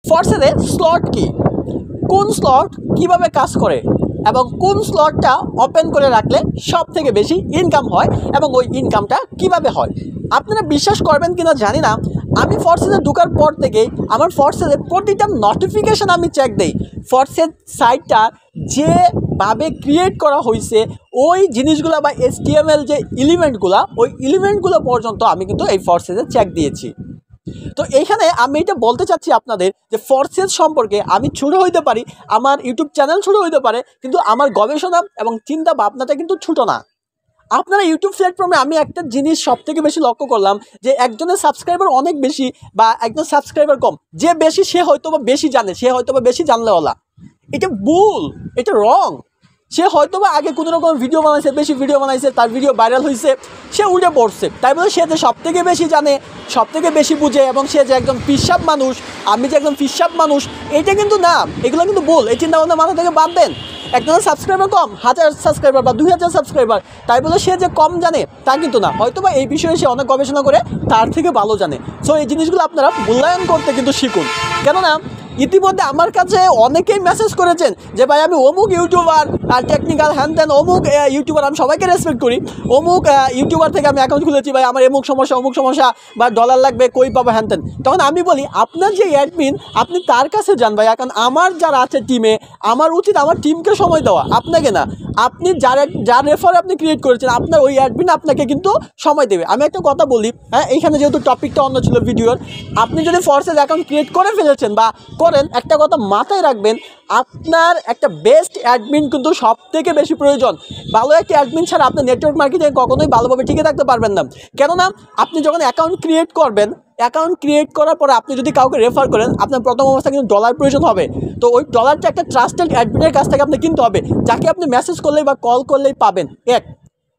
ফরসেজে slot কি, কোন slot কিভাবে কাজ করে এবং কোন স্লটটা ওপেন করে রাখলে সব থেকে বেশি ইনকাম হয় এবং ওই ইনকামটা কিভাবে হয়। আপনারা বিশ্বাস করবেন কিনা জানি না, আমি ফরসেজে ঢোকার পর থেকেই আমার ফরসেজে প্রতিটা নোটিফিকেশান আমি চেক দিই। ফরসেজ সাইটটা যেভাবে ক্রিয়েট করা হয়েছে ওই জিনিসগুলো বা HTML যে এলিমেন্টগুলো, ওই এলিমেন্টগুলো পর্যন্ত আমি কিন্তু এই ফরসেজে চেক দিয়েছি। তো এইখানে আমি এটা বলতে চাচ্ছি আপনাদের যে ফরসেজ সম্পর্কে আমি ছোটো হইতে পারি, আমার ইউটিউব চ্যানেল ছোটো হইতে পারে, কিন্তু আমার গবেষণা এবং চিন্তা ভাবনাটা কিন্তু ছোটো না। আপনারা ইউটিউব প্ল্যাটফর্মে আমি একটা জিনিস সবথেকে বেশি লক্ষ্য করলাম যে একজনের সাবস্ক্রাইবার অনেক বেশি বা একজন সাবস্ক্রাইবার কম, যে বেশি সে হয়তো বা বেশি জানে, সে হয়তো বা বেশি জানলেওয়ালা। এটা ভুল, এটা রং। সে হয়তো বা আগে কোনো রকম ভিডিও বানাইছে, বেশি ভিডিও বানাইছে, তার ভিডিও ভাইরাল হয়েছে, সে উঠে পড়ছে, তাই বলে সে যে সবথেকে বেশি জানে, সবথেকে বেশি বুঝে এবং সে যে একজন পিসাব মানুষ, আমি যে একজন পিসাব মানুষ, এটা কিন্তু না। এগুলো কিন্তু ভুল। এই চিন্তাভাবনা মাথা থেকে বাদ দেন। একজনের সাবস্ক্রাইবার কম, 1000 সাবস্ক্রাইবার বা 2000 সাবস্ক্রাইবার, তাই বলে সে যে কম জানে তা কিন্তু না। হয়তো বা এই বিষয়ে সে অনেক গবেষণা করে তার থেকে ভালো জানে। সো এই জিনিসগুলো আপনারা মূল্যায়ন করতে কিন্তু শিখুন। কেননা ইতিমধ্যে আমার কাছে অনেকেই মেসেজ করেছেন যে ভাই আমি অমুক ইউটিউবার আর টেকনিক্যাল হ্যান ত্যান অমুক ইউটিউবার, আমি সবাইকে রেসপেক্ট করি, অমুক ইউটিউবার থেকে আমি অ্যাকাউন্ট খুলেছি, ভাই আমার অমুক সমস্যা বা ডলার লাগবে, কই পাবো হ্যান ত্যান। তখন আমি বলি আপনার যে অ্যাডমিন, আপনি তার কাছে যান ভাই। কারণ আমার যারা আছে টিমে, আমার উচিত আমার টিমকে সময় দেওয়া, আপনাকে না। আপনি যার রেফারে আপনি ক্রিয়েট করেছেন, আপনার ওই অ্যাডমিন আপনাকে কিন্তু সময় দেবে। আমি একটা কথা বলি, হ্যাঁ, এইখানে যেহেতু টপিকটা অন্য ছিল ভিডিওর, আপনি যদি ফরসেজ অ্যাকাউন্ট ক্রিয়েট করে ফেলেছেন বা করেন, একটা কথা মাথায় রাখবেন, আপনার একটা বেস্ট অ্যাডমিন কিন্তু সব থেকে বেশি প্রয়োজন। ভালো একটা অ্যাডমিন ছাড়া আপনি নেটওয়ার্ক মার্কেটিংয়ে কখনোই ভালোভাবে টিকে থাকতে পারবেন না। কেননা আপনি যখন অ্যাকাউন্ট ক্রিয়েট করবেন, অ্যাকাউন্ট ক্রিয়েট করার পরে আপনি যদি কাউকে রেফার করেন, আপনার প্রথম অবস্থা কিন্তু ডলার প্রয়োজন হবে। তো ওই ডলারটা একটা ট্রাস্টেড অ্যাডমিনের কাছ থেকে আপনি কিনতে হবে, যাকে আপনি মেসেজ করলেই বা কল করলেই পাবেন।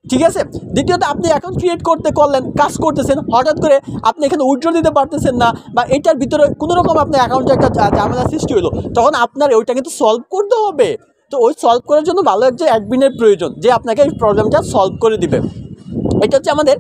ঠিক আছে। দ্বিতীয়ত, আপনি অ্যাকাউন্ট ক্রিয়েট করলেন, কাজ করতেছেন, হঠাৎ করে আপনি এখানে উইথড্র দিতে পারতেছেন না বা এটার ভিতরে কোনো রকম আপনার অ্যাকাউন্টে একটা ঝামেলা সৃষ্টি হলো, তখন আপনার ওইটা কিন্তু সলভ করতে হবে। তো ওই সলভ করার জন্য ভালো একটা অ্যাডমিনের প্রয়োজন, যে আপনাকে এই প্রবলেমটা সলভ করে দিবে। এটা হচ্ছে আমাদের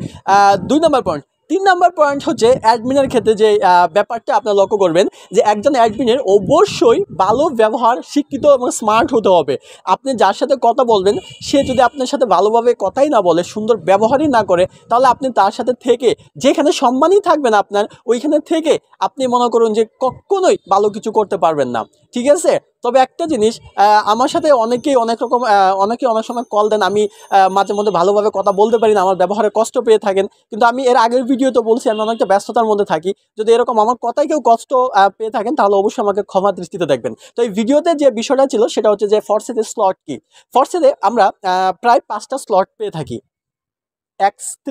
2 নম্বর পয়েন্ট। 3 নম্বর পয়েন্ট হচ্ছে অ্যাডমিনের ক্ষেত্রে যে ব্যাপারটা আপনারা লক্ষ্য করবেন যে একজন অ্যাডমিনের অবশ্যই ভালো ব্যবহার, শিক্ষিত এবং স্মার্ট হতে হবে। আপনি যার সাথে কথা বলবেন, সে যদি আপনার সাথে ভালোভাবে কথাই না বলে, সুন্দর ব্যবহারই না করে, তাহলে আপনি তার সাথে থেকে যেখানে সম্মানই থাকবে না আপনার, ওইখানে থেকে আপনি মনে করুন যে কখনোই ভালো কিছু করতে পারবেন না। ঠিক আছে। তবে একটা জিনিস, আমার সাথে অনেকেই অনেক সময় কল দেন, আমি মাঝে মধ্যে ভালোভাবে কথা বলতে পারি না, আমার ব্যবহারে কষ্ট পেয়ে থাকেন। কিন্তু আমি এর আগের ভিডিওতে বলছি আমি অনেকটা ব্যস্ততার মধ্যে থাকি। যদি এরকম আমার কথায় কেউ কষ্ট পেয়ে থাকেন, তাহলে অবশ্যই আমাকে ক্ষমা দৃষ্টিতে দেখবেন। তো এই ভিডিওতে যে বিষয়টা ছিল সেটা হচ্ছে যে ফরসেজের স্লট কি। ফরসেজে আমরা প্রায় 5টা স্লট পেয়ে থাকি: X3,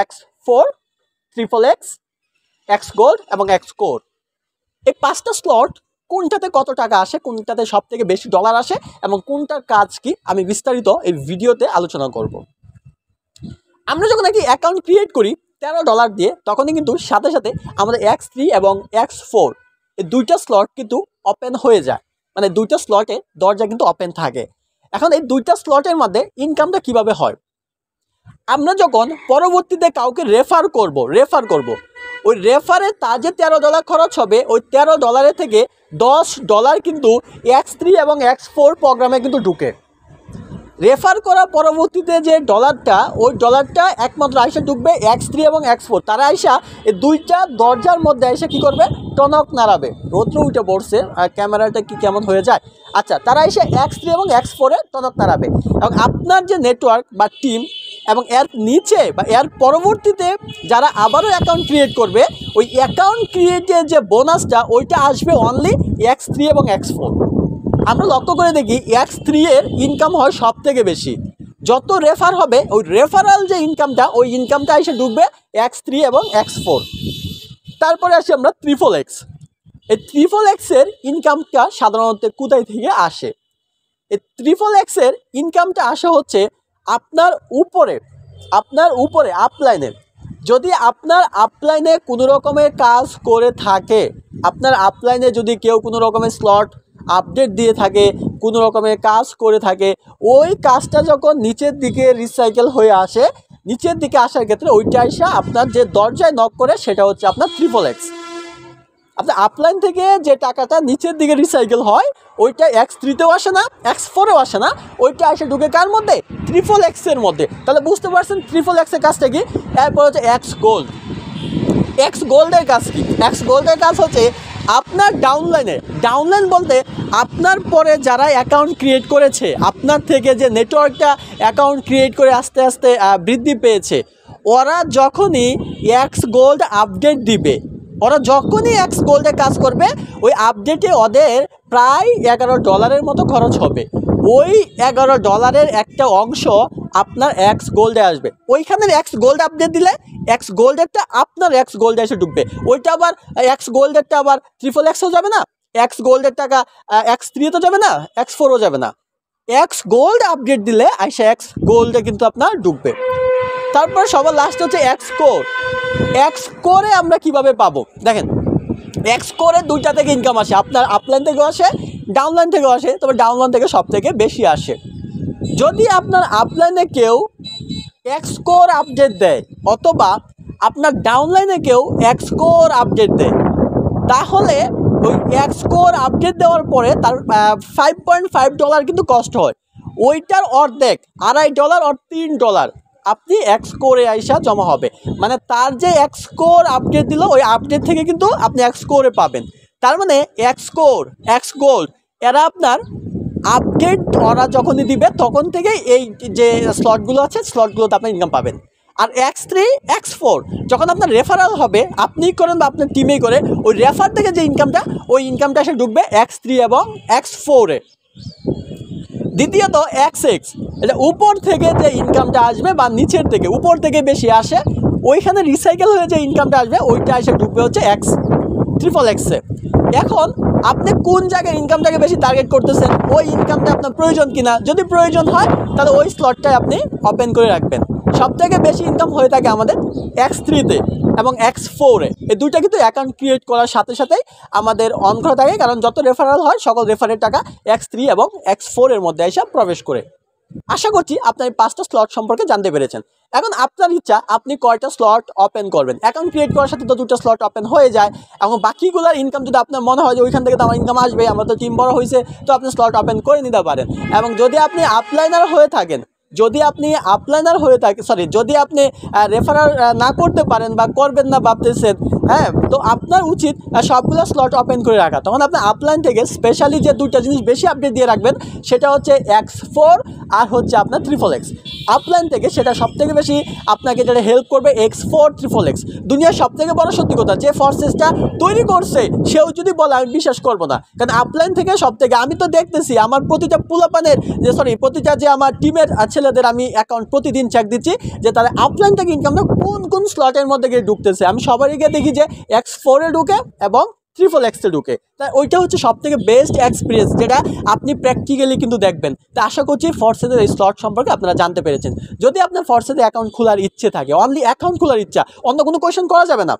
X4, XXX, X gold এবং X কোর। এই 5টা স্লট কোনটাতে কত টাকা আসে, কোনটাতে সব থেকে বেশি ডলার আসে এবং কোনটার কাজ কি, আমি বিস্তারিত এই ভিডিওতে আলোচনা করব। আমরা যখন একটি অ্যাকাউন্ট ক্রিয়েট করি $13 দিয়ে, তখনই কিন্তু সাথে সাথে আমাদের X3 এবং X4 এই 2টা স্লট কিন্তু ওপেন হয়ে যায়। মানে 2টা স্লটে দরজা কিন্তু ওপেন থাকে। এখন এই 2টা স্লটের মধ্যে ইনকামটা কিভাবে হয়, আমরা যখন পরবর্তীতে কাউকে রেফার করব, ওই রেফারে তার যে $13 খরচ হবে, ওই $13 থেকে $10 কিন্তু X3 এবং X4 প্রোগ্রামে কিন্তু ঢুকে। রেফার করার পরবর্তীতে যে ডলারটা, ওই ডলারটা একমাত্র আইসা ঢুকবে X3 এবং X4। তারা আইসা এই 2টা দরজার মধ্যে আইসা কী করবে, টনক নাড়াবে। রৌদ্র উঠে পড়ছে, আর ক্যামেরাটা কি কেমন হয়ে যায়। আচ্ছা, তারা এসে X3 এবং X4-এ টনক নাড়াবে এবং আপনার যে নেটওয়ার্ক বা টিম এবং এর নিচে বা এর পরবর্তীতে যারা আবারও অ্যাকাউন্ট ক্রিয়েট করবে, ওই অ্যাকাউন্ট ক্রিয়েটের যে বোনাসটা, ওইটা আসবে অনলি X3 এবং X4। আমরা লক্ষ্য করে দেখি X3-এর ইনকাম হয় সব থেকে বেশি। যত রেফার হবে, ওই রেফারাল যে ইনকামটা, ওই ইনকামটা এসে ঢুকবে X3 এবং X4। তারপরে আসি আমরা XXX। এই XXX-এর ইনকামটা সাধারণত কোথায় থেকে আসে? এই XXX-এর ইনকামটা আসে হচ্ছে আপনার উপরে আপলাইনে। যদি আপনার আপলাইনে কোনো রকমের কাজ করে থাকে, আপনার আপলাইনে যদি কেউ কোনো রকমের স্লট আপডেট দিয়ে থাকে, কোনো রকমের কাজ করে থাকে, ওই কাজটা যখন নিচের দিকে রিসাইকেল হয়ে আসে, নিচের দিকে আসার ক্ষেত্রে ওইটা এসে আপনার যে দরজায় নক করে, সেটা হচ্ছে আপনার XXX। আপনার আপলাইন থেকে যে টাকাটা নিচের দিকে রিসাইকেল হয় ওইটা X3-তেও আসে না, X4-এও আসে না, ওইটা এসে ঢুকে কার মধ্যে? XXXের মধ্যে। তাহলে বুঝতে পারছেন XXXের কাজটা কি। এরপর হচ্ছে এক্স গোল্ড। এক্স গোল্ডের কাজ কি? এক্স গোল্ডের কাজ হচ্ছে আপনার ডাউনলাইন বলতে আপনার পরে যারা অ্যাকাউন্ট ক্রিয়েট করেছে, আপনার থেকে যে নেটওয়ার্কটা অ্যাকাউন্ট ক্রিয়েট করে আস্তে আস্তে বৃদ্ধি পেয়েছে, ওরা যখনই এক্স গোল্ড আপডেট দিবে, ওরা যখনই এক্স গোল্ডে কাজ করবে, ওই আপডেটে ওদের প্রায় $11 মতো খরচ হবে। ওই $11 একটা অংশ আপনার এক্স গোল্ডে আসবে। ওইখানের এক্স গোল্ড আপডেট দিলে এক্স গোল্ডেরটা আপনার এক্স গোল্ডে এসে ঢুকবে। ওইটা আবার এক্স গোল্ডেরটা আবার XXXও যাবে না, এক্স গোল্ডের টাকা X3-তে যাবে না, X4-ও যাবে না। এক্স গোল্ড আপডেট দিলে আইসা এক্স গোল্ডে কিন্তু আপনার ঢুকবে। তারপর সবার লাস্ট হচ্ছে এক্স কোর। এক্স কোরে আমরা কিভাবে পাবো? দেখেন, এক্স কোরে দুইটা থেকে ইনকাম আসে, আপনার আপলাইন থেকেও আসে, ডাউনলাইন থেকেও আসে, তবে ডাউনলাইন থেকে সব থেকে বেশি আসে। যদি আপনার আপলাইনে কেউ এক্স কোর আপডেট দেয় অথবা আপনার ডাউনলাইনে কেউ এক্স কোর আপডেট দেয়, তাহলে ওই এক্স কোর আপডেট দেওয়ার পরে তার $5.5 কিন্তু কষ্ট হয়। ওইটার অর্ধেক $2.5 আর $3 আপনি এক্স কোরে আইসা জমা হবে। মানে তার যে এক্স কোর আপডেট দিল ওই আপডেট থেকে কিন্তু আপনি এক্স কোরে পাবেন। তার মানে এক্স কোর, এক্স গোল্ড এরা আপনার আপডেট ওরা যখনই দিবে তখন থেকে এই যে স্লটগুলো আছে স্লটগুলোতে আপনি ইনকাম পাবেন। আর X3, X4 যখন আপনার রেফারেল হবে, আপনি করেন বা আপনার টিমেই করে, ওই রেফার থেকে যে ইনকামটা, ওই ইনকামটা এসে ঢুকবে X3 এবং X4-এ। দ্বিতীয়ত XX, এটা উপর থেকে যে ইনকামটা আসবে বা নিচের থেকে, উপর থেকে বেশি আসে, ওইখানে রিসাইকেল হয়ে যে ইনকামটা আসবে ওইটা এসে ঢুকবে হচ্ছে XXXে। এখন আপনি কোন জায়গায় ইনকামটাকে বেশি টার্গেট করতেছেন, ওই ইনকামটা আপনার প্রয়োজন কিনা, যদি প্রয়োজন হয় তাহলে ওই স্লটটাই আপনি ওপেন করে রাখবেন। সবথেকে বেশি ইনকাম হয়ে থাকে আমাদের X3-তে এবং X4-এ। এই দুইটা কিন্তু অ্যাকাউন্ট ক্রিয়েট করার সাথে সাথেই আমাদের অন করা থাকে, কারণ যত রেফারেল হয় সকল রেফারের টাকা X3 এবং X4-এর মধ্যে এসে প্রবেশ করে। আশা করছি আপনার এই 5টা স্লট সম্পর্কে জানতে পেরেছেন। এখন আপনার ইচ্ছা আপনি কয়টা স্লট ওপেন করবেন। অ্যাকাউন্ট ক্রিয়েট করার সাথে তো 2টা স্লট ওপেন হয়ে যায়, এবং বাকিগুলোর ইনকাম যদি আপনার মনে হয় যে ওইখান থেকে তো আমার ইনকাম আসবে, আমার তো টিম বড় হয়েছে, তো আপনি স্লট ওপেন করে নিতে পারেন। এবং যদি আপনি আপলাইনার হয়ে থাকেন, যদি আপনি রেফারাল না করতে পারেন বা করবেন না ভাবতেছেন, হ্যাঁ, তো আপনার উচিত সবগুলো স্লট ওপেন করে রাখা। তখন আপনার আপলাইন থেকে স্পেশালি যে দুইটা জিনিস বেশি আপডেট দিয়ে রাখবেন, সেটা হচ্ছে X4 আর হচ্ছে আপনার XXX। আপলাইন থেকে সেটা সবথেকে বেশি আপনাকে যেটা হেল্প করবে X4 XXX। দুনিয়ার সবথেকে বড় সত্যি কথা, যে ফরসেজটা তৈরি করছে সেও যদি বলে আমি বিশ্বাস করবো না, কারণ আপলাইন থেকে সবথেকে, আমি তো দেখতেছি আমার প্রতিটা প্রতিটা যে আমার টিমের ছেলেদের আমি অ্যাকাউন্ট প্রতিদিন চেক দিচ্ছি যে তারা আপলাইন থেকে ইনকামটা কোন কোন স্লটের মধ্যে গিয়ে ঢুকতেছে। আমি সবারই গিয়ে দেখি যে X4-এ ঢুকে এবং XXXে ঢুকে। তাই ওইটা হচ্ছে সবথেকে বেস্ট এক্সপিরিয়েন্স, যেটা আপনি প্র্যাকটিক্যালি কিন্তু দেখবেন। তো আশা করছি ফরসেজের এই স্লট সম্পর্কে আপনারা জানতে পেরেছেন। যদি আপনার ফরসেজে অ্যাকাউন্ট খোলার ইচ্ছে থাকে, অনলি অ্যাকাউন্ট খোলার ইচ্ছা, অন্য কোনো কোয়েশ্চেন করা যাবে না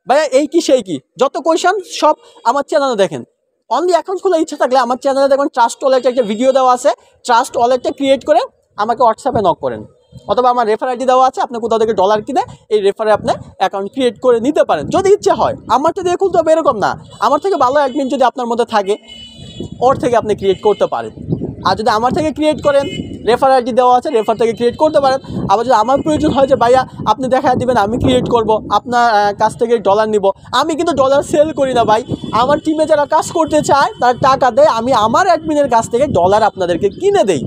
ভাইয়া, এই কি সেই কি, যত কোয়েশ্চেন সব আমার চ্যানেলে দেখেন। অনলি অ্যাকাউন্ট খোলার ইচ্ছা থাকলে আমার চ্যানেলে দেখবেন ট্রাস্ট ওয়ালেট একটা ভিডিও দেওয়া আছে, ট্রাস্ট ওয়ালেটটা ক্রিয়েট করে আমাকে হোয়াটসঅ্যাপে নক করেন, অথবা আমার রেফার আইডি দেওয়া আছে, আপনি কোথাও থেকে ডলার কিনে এই রেফারে আপনি অ্যাকাউন্ট ক্রিয়েট করে নিতে পারেন যদি ইচ্ছে হয়। আমারটা দিয়ে খুলতে হবে এরকম না, আমার থেকে ভালো অ্যাডমিন যদি আপনার মধ্যে থাকে ওর থেকে আপনি ক্রিয়েট করতে পারেন। আর যদি আমার থেকে ক্রিয়েট করেন, রেফার আইডি দেওয়া আছে, রেফার থেকে ক্রিয়েট করতে পারেন। আবার যদি আমার প্রয়োজন হয় যে ভাইয়া আপনি দেখা দিবেন, আমি ক্রিয়েট করব, আপনার কাছ থেকে ডলার নিব, আমি কিন্তু ডলার সেল করি না ভাই। আমার টিমে যারা কাজ করতে চায় তার টাকা দেয়, আমি আমার অ্যাডমিনের কাছ থেকে ডলার আপনাদেরকে কিনে দেই।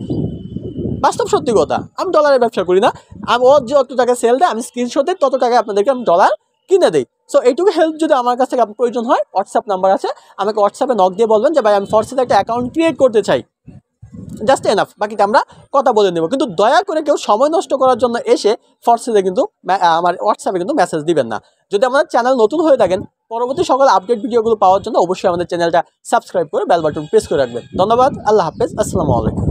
বাস্তব সত্যি কথা, আমি ডলারের ব্যবসা করি না, আমি ও যত টাকা সেল দেয় আমি স্ক্রিনশট দিই, তত টাকা আপনাদেরকে আমি ডলার কিনে দিই। সো এইটুকু হেল্প যদি আমার কাছ থেকে আপনার প্রয়োজন হয়, হোয়াটসঅ্যাপ নাম্বার আছে, আমাকে হোয়াটসঅ্যাপে নক দিয়ে বলবেন যে ভাই আমি ফরসেজে একটা অ্যাকাউন্ট ক্রিয়েট করতে চাই, জাস্ট এনাফ, বাকিটা আমরা কথা বলে নেব। কিন্তু দয়া করে কেউ সময় নষ্ট করার জন্য এসে ফরসেজে কিন্তু আমার হোয়াটসঅ্যাপে কিন্তু মেসেজ দিবেন না। যদি আমাদের চ্যানেল নতুন হয়ে থাকেন, পরবর্তী সকল আপডেট ভিডিওগুলো পাওয়ার জন্য অবশ্যই আমাদের চ্যানেলটা সাবস্ক্রাইব করে বেল বাটন প্রেস করে রাখবেন। ধন্যবাদ, আল্লাহ হাফেজ, আসসালামু আলাইকুম।